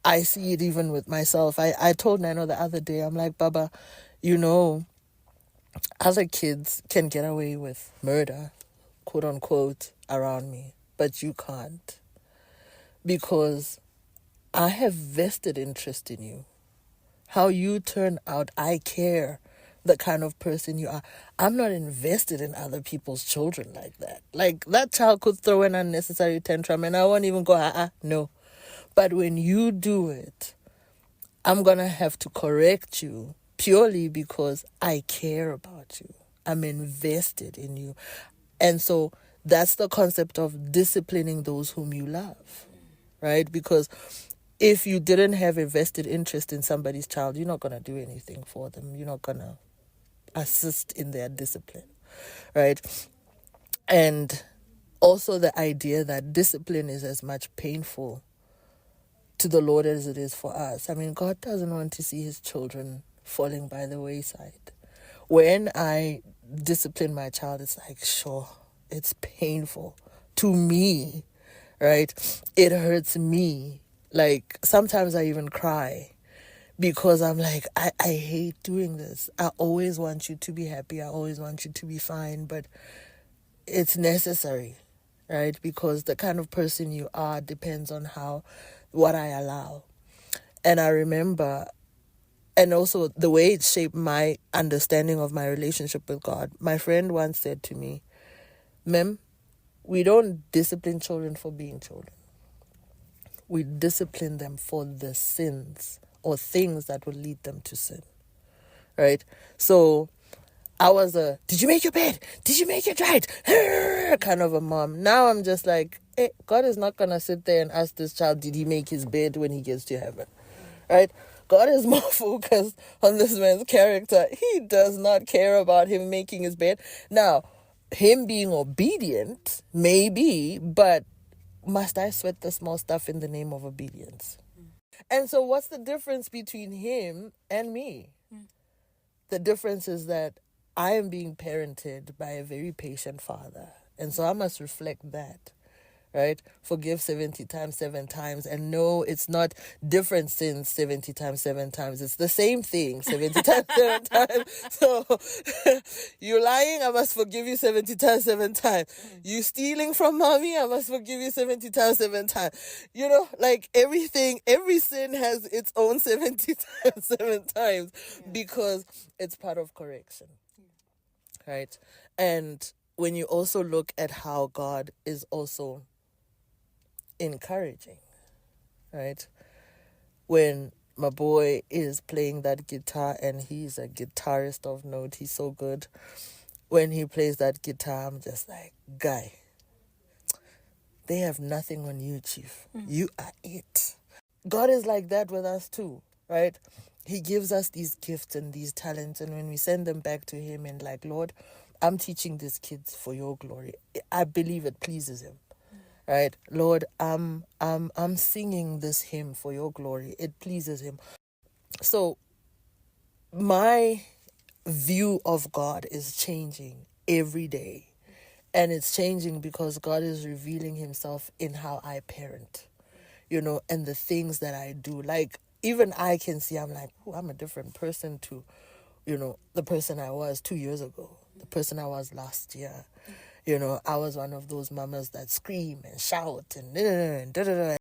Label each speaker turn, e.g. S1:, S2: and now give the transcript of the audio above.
S1: I see it even with myself. I told Nano the other day, I'm like, Baba, other kids can get away with murder, quote unquote, around me, but you can't. Because I have vested interest in you. How you turn out, I care the kind of person you are. I'm not invested in other people's children like that. Like, that child could throw an unnecessary tantrum and I won't even go, no. But when you do it, I'm going to have to correct you purely because I care about you. I'm invested in you. And so that's the concept of disciplining those whom you love, right? Because if you didn't have a vested interest in somebody's child, you're not going to do anything for them. You're not going to assist in their discipline, right? And also the idea that discipline is as much painful to the Lord as it is for us. I mean, God doesn't want to see his children falling by the wayside. When I discipline my child, it's like, sure, it's painful to me, right? It hurts me. Like, sometimes I even cry because I'm like, I hate doing this. I always want you to be happy. I always want you to be fine, but it's necessary, right? Because the kind of person you are depends on what I allow. And I remember, and also the way it shaped my understanding of my relationship with God. My friend once said to me, Mem, we don't discipline children for being children. We discipline them for the sins or things that will lead them to sin, right? So I was did you make your bed? Did you make it right? Kind of a mom. Now I'm just like, hey, God is not going to sit there and ask this child, did he make his bed when he gets to heaven, right? God is more focused on this man's character. He does not care about him making his bed. Now, him being obedient, maybe, but must I sweat the small stuff in the name of obedience? And so what's the difference between him and me? The difference is that I am being parented by a very patient father. And so I must reflect that, right? Forgive 70 times, 7 times. And no, it's not different sins 70 times, 7 times. It's the same thing 70 times, 7 times. So you're lying, I must forgive you 70 times, 7 times. You stealing from mommy, I must forgive you 70 times, 7 times. Like every sin has its own 70 times, 7 times because it's part of correction, right? And when you also look at how God is also encouraging, right? When my boy is playing that guitar and he's a guitarist of note, he's so good. When he plays that guitar, I'm just like, guy, they have nothing on you, Chief. You are it. God is like that with us too, right? He gives us these gifts and these talents, and when we send them back to him and like, Lord, I'm teaching these kids for your glory, I believe it pleases him. Right, Lord, I'm singing this hymn for your glory. It pleases him. So my view of God is changing every day. And it's changing because God is revealing himself in how I parent, and the things that I do. Like, even I can see, I'm like, I'm a different person to, the person I was 2 years ago, the person I was last year. I was one of those mamas that scream and shout and da-da-da.